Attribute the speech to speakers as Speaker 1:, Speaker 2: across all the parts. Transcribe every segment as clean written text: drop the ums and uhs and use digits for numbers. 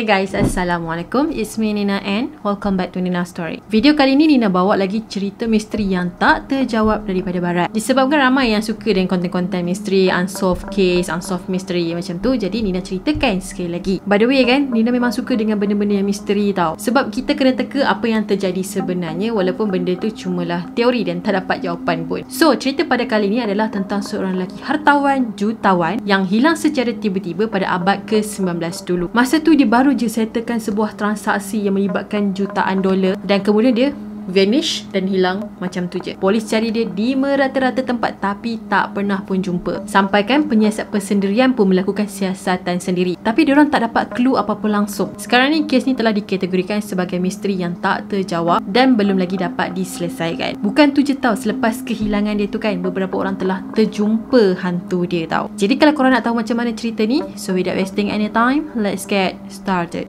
Speaker 1: Hey guys, Assalamualaikum. It's me Nina and welcome back to Nina Story. Video kali ni Nina bawa lagi cerita misteri yang tak terjawab daripada barat. Disebabkan ramai yang suka dengan konten-konten misteri, unsolved case, unsolved mystery macam tu. Jadi Nina ceritakan sekali lagi. By the way kan, Nina memang suka dengan benda-benda yang misteri tau. Sebab kita kena teka apa yang terjadi sebenarnya walaupun benda tu cumalah teori dan tak dapat jawapan pun. So, cerita pada kali ni adalah tentang seorang lelaki hartawan, jutawan yang hilang secara tiba-tiba pada abad ke-19 dulu. Masa tu dia baru je settlekan sebuah transaksi yang melibatkan jutaan dolar dan kemudian dia vanish dan hilang macam tu je. Polis cari dia di merata-rata tempat tapi tak pernah pun jumpa. Sampaikan penyiasat persendirian pun melakukan siasatan sendiri. Tapi diorang tak dapat clue apa-apa langsung. Sekarang ni kes ni telah dikategorikan sebagai misteri yang tak terjawab dan belum lagi dapat diselesaikan. Bukan tu je tau, selepas kehilangan dia tu kan, beberapa orang telah terjumpa hantu dia tau. Jadi kalau korang nak tahu macam mana cerita ni, so without wasting any time, let's get started.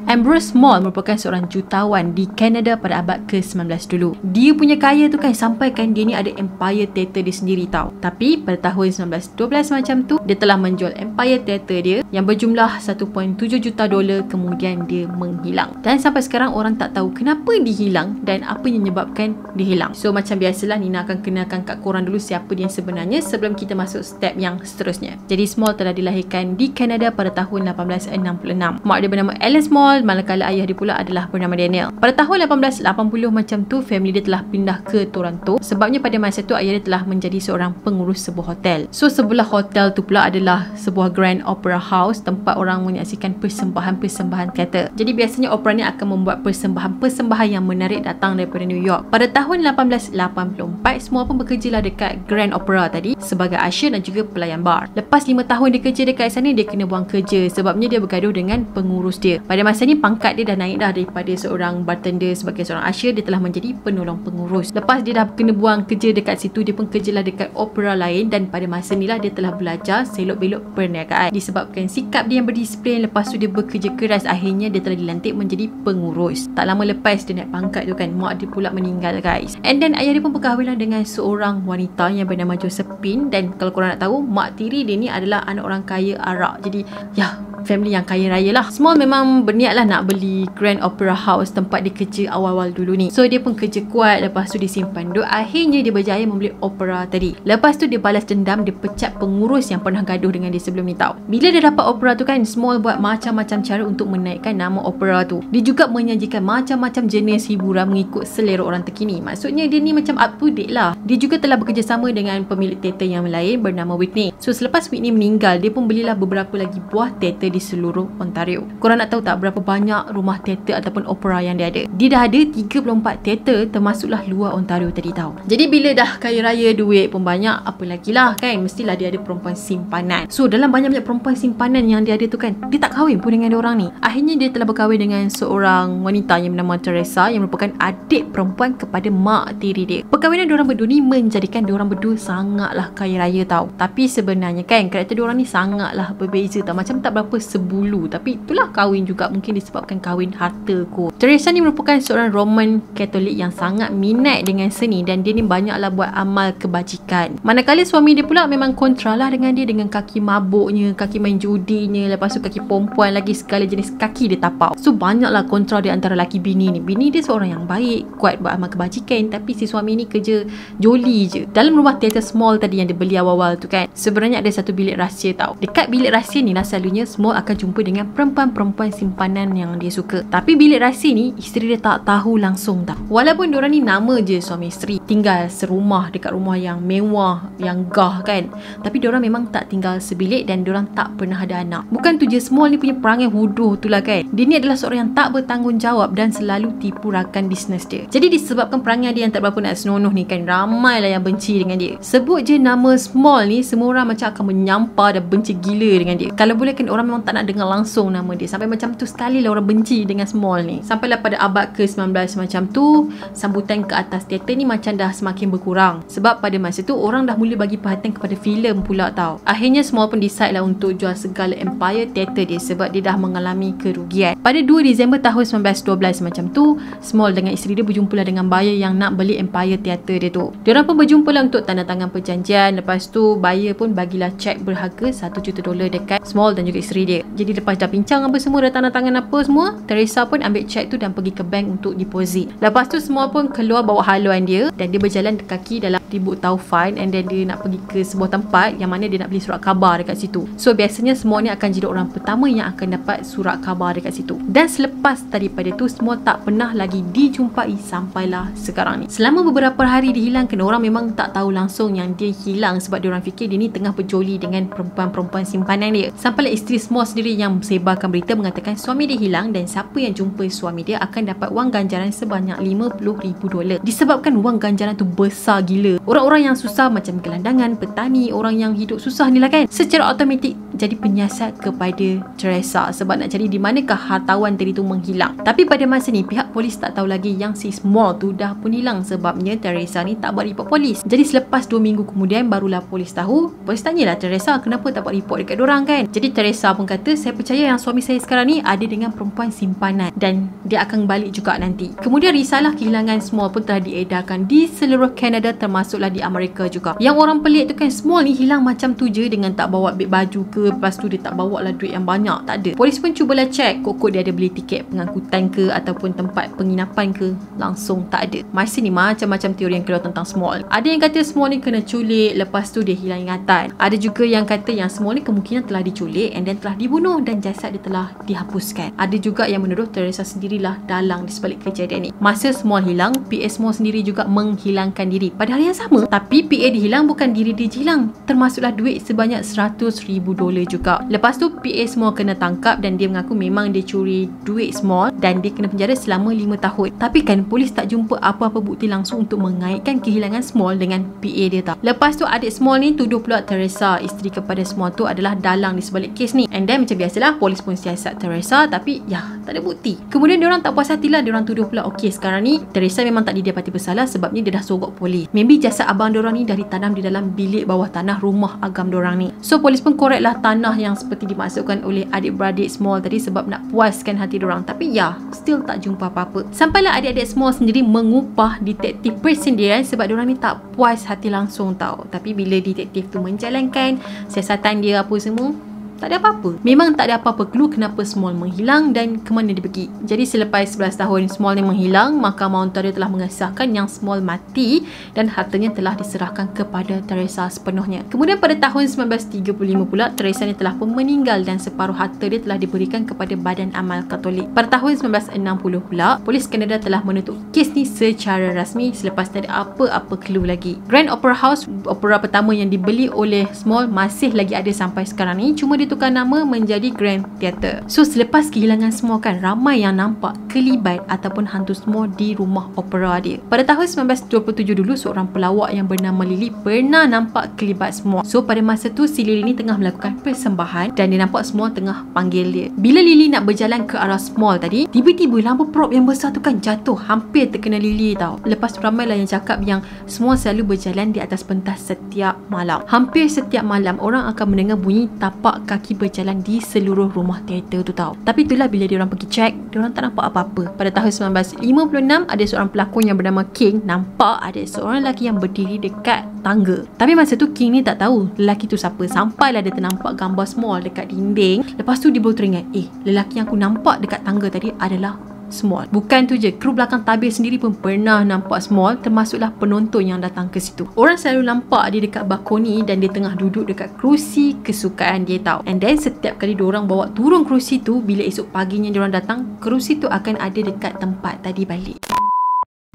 Speaker 1: Ambrose Small merupakan seorang jutawan di Kanada pada abad ke-19 dulu. Dia punya kaya tu kan sampaikan dia ni ada empire theater dia sendiri tau. Tapi pada tahun 1912 macam tu, dia telah menjual empire theater dia yang berjumlah 1.7 juta dolar, kemudian dia menghilang. Dan sampai sekarang orang tak tahu kenapa dia hilang dan apa yang menyebabkan dia hilang. So macam biasalah, Nina akan kenalkan kat korang dulu siapa dia sebenarnya sebelum kita masuk step yang seterusnya. Jadi Small telah dilahirkan di Kanada pada tahun 1866. Mak dia bernama Ellen Small, manakala ayah dia pula adalah bernama Daniel. Pada tahun 1880 macam tu, family dia telah pindah ke Toronto. Sebabnya pada masa tu ayah dia telah menjadi seorang pengurus sebuah hotel. So sebelah hotel tu pula adalah sebuah Grand Opera House, tempat orang menyaksikan persembahan-persembahan teater. Jadi biasanya opera ni akan membuat persembahan-persembahan yang menarik datang daripada New York. Pada tahun 1884, semua pun bekerjalah dekat Grand Opera tadi sebagai usher dan juga pelayan bar. Lepas 5 tahun dia kerja dekat sana, dia kena buang kerja sebabnya dia bergaduh dengan pengurus dia. Pada masa ni pangkat dia dah naik dah daripada seorang bartender sebagai seorang usher, dia telah menjadi penolong pengurus. Lepas dia dah kena buang kerja dekat situ, dia pun kerjalah dekat opera lain dan pada masa ni lah dia telah belajar selok-belok perniagaan. Disebabkan sikap dia yang berdisiplin, lepas tu dia bekerja keras, akhirnya dia telah dilantik menjadi pengurus. Tak lama lepas dia naik pangkat tu kan, mak dia pula meninggal guys. And then ayah dia pun berkahwin dengan seorang wanita yang bernama Josephine, dan kalau korang nak tahu, mak tiri dia ni adalah anak orang kaya Arak. Jadi ya, family yang kaya raya lah. Small memang berniat lah nak beli Grand Opera House tempat dia kerja awal-awal dulu ni. So dia pun kerja kuat, lepas tu dia simpan duit. Akhirnya dia berjaya membeli opera tadi. Lepas tu dia balas dendam, dia pecat pengurus yang pernah gaduh dengan dia sebelum ni tau. Bila dia dapat opera tu kan, Small buat macam-macam cara untuk menaikkan nama opera tu. Dia juga menyajikan macam-macam jenis hiburan mengikut selera orang terkini. Maksudnya dia ni macam up to date lah. Dia juga telah bekerjasama dengan pemilik teater yang lain bernama Whitney. So selepas Whitney meninggal, dia pun belilah beberapa lagi buah teater di seluruh Ontario. Korang nak tahu tak berapa banyak rumah teater ataupun opera yang dia ada? Dia dah ada 34 teater, termasuklah luar Ontario tadi tau. Jadi bila dah kaya raya, duit pun banyak, apa lagi lah kan, mestilah dia ada perempuan simpanan. So dalam banyak-banyak perempuan simpanan yang dia ada tu kan, dia tak kahwin pun dengan diorang ni. Akhirnya dia telah berkahwin dengan seorang wanita yang bernama Teresa, yang merupakan adik perempuan kepada mak tiri dia. Perkahwinan diorang berdua ni menjadikan diorang berdua sangatlah kaya raya tau. Tapi sebenarnya kan, karakter diorang ni sangatlah berbeza tau. Macam tak berapa sebulu, tapi itulah kahwin juga, mungkin disebabkan kahwin harta kot. Teresa ni merupakan seorang Roman Katolik yang sangat minat dengan seni dan dia ni banyaklah buat amal kebajikan. Manakala suami dia pula memang kontralah dengan dia, dengan kaki mabuknya, kaki main judinya, lepas tu kaki perempuan lagi, segala jenis kaki dia tapau. So banyaklah kontra di antara laki bini ni. Bini dia seorang yang baik, kuat buat amal kebajikan, tapi si suami ni kerja joli je. Dalam rumah teater Small tadi yang dia beli awal-awal tu kan, sebenarnya ada satu bilik rahsia tau. Dekat bilik rahsia ni lah selalunya Small akan jumpa dengan perempuan-perempuan simpanan yang dia suka. Tapi bilik rahsia ni, isteri dia tak tahu langsung tau. Walaupun diorang ni nama je suami isteri, tinggal serumah dekat rumah yang mewah, yang gah kan, tapi diorang memang tak tinggal sebilik dan diorang tak pernah ada anak. Bukan tu je, Small ni punya perangai bodoh tu lah kan. Dia ni adalah seorang yang tak bertanggungjawab dan selalu tipu rakan bisnes dia. Jadi disebabkan perangai dia yang tak berapa nak senonoh ni kan, ramailah yang benci dengan dia. Sebut je nama Small ni, semua orang macam akan menyampah dan benci gila dengan dia. Kalau boleh kan, orang memang tak nak dengar langsung nama dia. Sampai macam tu sekali lah orang benci dengan Small ni. Sampailah pada abad ke-19 macam tu, sambutan ke atas teater ni macam dah semakin berkurang. Sebab pada masa tu orang dah mula bagi perhatian kepada filem pula tau. Akhirnya Small pun decide lah untuk jual segala empire teater dia sebab dia dah mengalami kerugian. Pada 2 Disember tahun 1912 macam tu, Small dengan isteri dia berjumpa lah dengan buyer yang nak beli empire teater dia tu. Diorang pun berjumpa lah untuk tanda tangan perjanjian. Lepas tu buyer pun bagilah cek berharga $1 juta dekat Small dan juga isteri dia. Jadi lepas dah bincang apa semua, dah tanda tangan apa semua, Teresa pun ambil cek tu dan pergi ke bank untuk deposit. Lepas tu Small pun keluar bawa haluan dia dan dia berjalan kaki dalam Ribut Taufan, and then dia nak pergi ke sebuah tempat yang mana dia nak beli surat khabar dekat situ. So biasanya Small ni akan jadi orang pertama yang akan dapat surat khabar dekat situ. Dan selepas daripada tu Small tak pernah lagi dijumpai sampailah sekarang ni. Selama beberapa hari dihilangkan, orang memang tak tahu langsung yang dia hilang sebab diorang fikir dia ni tengah berjoli dengan perempuan-perempuan simpanan dia. Sampailah isteri Small sendiri yang sebarkan berita mengatakan suami dia hilang dan siapa yang jumpa suami dia akan dapat wang ganjaran sebanyak $50,000. Disebabkan wang ganjaran tu besar gila, orang-orang yang susah macam gelandangan, petani, orang yang hidup susah ni lah kan, secara automatik jadi penyiasat kepada Teresa sebab nak cari di manakah hartawan tadi tu menghilang. Tapi pada masa ni pihak polis tak tahu lagi yang si Small tu dah pun hilang sebabnya Teresa ni tak buat report polis. Jadi selepas 2 minggu kemudian barulah polis tahu. Polis tanyalah Teresa kenapa tak buat report dekat dorang kan. Jadi Teresa pun kata, saya percaya yang suami saya sekarang ni ada dengan perempuan simpanan dan dia akan balik juga nanti. Kemudian risalah kehilangan Small pun telah diedarkan di seluruh Kanada termasuklah di Amerika juga. Yang orang pelik tu kan, Small ni hilang macam tu je dengan tak bawa beg baju ke, lepas tu dia tak bawa lah duit yang banyak, tak ada. Polis pun cubalah cek kok dia ada beli tiket pengangkutan ke ataupun tempat penginapan ke, langsung tak ada. Masa ni macam-macam teori yang keluar tentang Small. Ada yang kata Small ni kena culik, lepas tu dia hilang ingatan. Ada juga yang kata yang Small ni kemungkinan telah diculik and then telah dibunuh dan jasad dia telah dihapuskan. Ada juga yang menuduh Teresa sendirilah dalang di sebalik kejadian ni. Masa Small hilang, PA Small sendiri juga menghilangkan diri pada hari yang sama. Tapi PA dihilang bukan diri dia hilang, termasuklah duit sebanyak $100,000 juga. Lepas tu PA Small kena tangkap dan dia mengaku memang dia curi duit Small dan dia kena penjara selama 5 tahun. Tapi kan polis tak jumpa apa-apa bukti langsung untuk mengaitkan kehilangan Small dengan PA dia tau. Lepas tu adik Small ni tuduh pula Teresa, isteri kepada Small tu, adalah dalang di sebalik kes ni. And then macam biasalah polis pun siasat Teresa tapi tak ada bukti. Kemudian diorang tak puas hatilah, diorang tuduh pula okey sekarang ni Teresa memang tak didapati bersalah sebabnya dia dah sogok polis. Maybe jasad abang diorang ni dah ditanam di dalam bilik bawah tanah rumah agam diorang ni. So polis pun korek lah tanah yang seperti dimasukkan oleh adik-beradik Small tadi sebab nak puaskan hati diorang. Tapi still tak jumpa apa-apa. Sampailah adik-adik Small sendiri mengupah detektif bersendirian sebab diorang ni tak puas hati langsung tau. Tapi bila detektif tu menjalankan siasatan dia apa semua, tak ada apa-apa. Memang tak ada apa-apa clue kenapa Small menghilang dan ke mana dia pergi. Jadi selepas 11 tahun Small ni menghilang, Mahkamah Ontario telah mengesahkan yang Small mati dan hartanya telah diserahkan kepada Teresa sepenuhnya. Kemudian pada tahun 1935 pula, Teresa ni telah pun meninggal dan separuh harta dia telah diberikan kepada Badan Amal Katolik. Pada tahun 1960 pula, polis Kanada telah menutup kes ni secara rasmi selepas tak ada apa-apa clue lagi. Grand Opera House, opera pertama yang dibeli oleh Small, masih lagi ada sampai sekarang ni, cuma ditukar nama menjadi Grand Theatre. So selepas kehilangan Small kan, ramai yang nampak kelibat ataupun hantu Small di rumah opera dia. Pada tahun 1927 dulu, seorang pelawak yang bernama Lily pernah nampak kelibat Small. So pada masa tu si Lily ni tengah melakukan persembahan dan dia nampak Small tengah panggil dia. Bila Lily nak berjalan ke arah Small tadi, tiba-tiba lampu prop yang besar tu kan jatuh, hampir terkena Lily tau. Lepas tu ramai lah yang cakap yang Small selalu berjalan di atas pentas setiap malam. Hampir setiap malam orang akan mendengar bunyi tapak kaki berjalan di seluruh rumah teater tu tau. Tapi itulah bila diorang pergi cek, diorang tak nampak apa-apa. Pada tahun 1956 ada seorang pelakon yang bernama King nampak ada seorang lelaki yang berdiri dekat tangga. Tapi masa tu King ni tak tahu lelaki tu siapa. Sampailah dia ternampak gambar Small dekat dinding. Lepas tu dia baru teringat, lelaki yang aku nampak dekat tangga tadi adalah Small. Bukan tu je, kru belakang tabir sendiri pun pernah nampak Small, termasuklah penonton yang datang ke situ. Orang selalu nampak dia dekat balkoni dan dia tengah duduk dekat kerusi kesukaan dia tau. And then setiap kali diorang bawa turun kerusi tu, bila esok paginya diorang datang, kerusi tu akan ada dekat tempat tadi balik.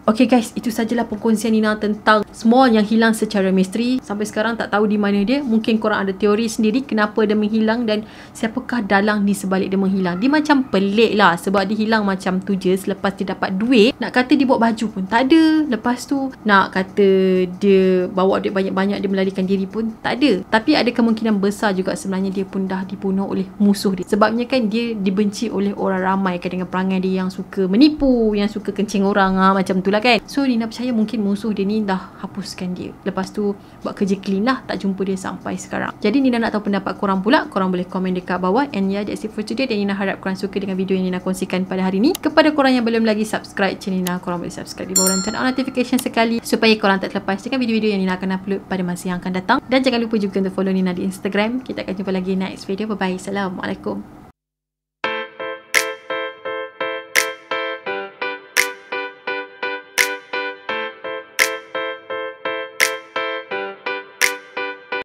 Speaker 1: Okay guys, itu sajalah perkongsian Nina tentang Small yang hilang secara misteri. Sampai sekarang tak tahu di mana dia. Mungkin korang ada teori sendiri kenapa dia menghilang dan siapakah dalang di sebalik dia menghilang. Dia macam pelik lah sebab dia hilang macam tu je selepas dia dapat duit. Nak kata dia bawa baju pun tak ada. Lepas tu nak kata dia bawa duit banyak-banyak, dia melarikan diri pun tak ada. Tapi ada kemungkinan besar juga sebenarnya dia pun dah dibunuh oleh musuh dia. Sebabnya kan dia dibenci oleh orang ramai kan dengan perangai dia yang suka menipu, yang suka kencing orang macam tu lah pula kan. So Nina percaya mungkin musuh dia ni dah hapuskan dia. Lepas tu buat kerja clean lah, tak jumpa dia sampai sekarang. Jadi Nina nak tahu pendapat korang pula. Korang boleh komen dekat bawah. And yeah, that's it for today. Dan Nina harap korang suka dengan video yang Nina kongsikan pada hari ni. Kepada korang yang belum lagi subscribe channel Nina, korang boleh subscribe di bawah dan turn on notification sekali supaya korang tak terlepas dengan video-video yang Nina akan upload pada masa yang akan datang. Dan jangan lupa juga untuk follow Nina di Instagram. Kita akan jumpa lagi next video. Bye bye. Assalamualaikum.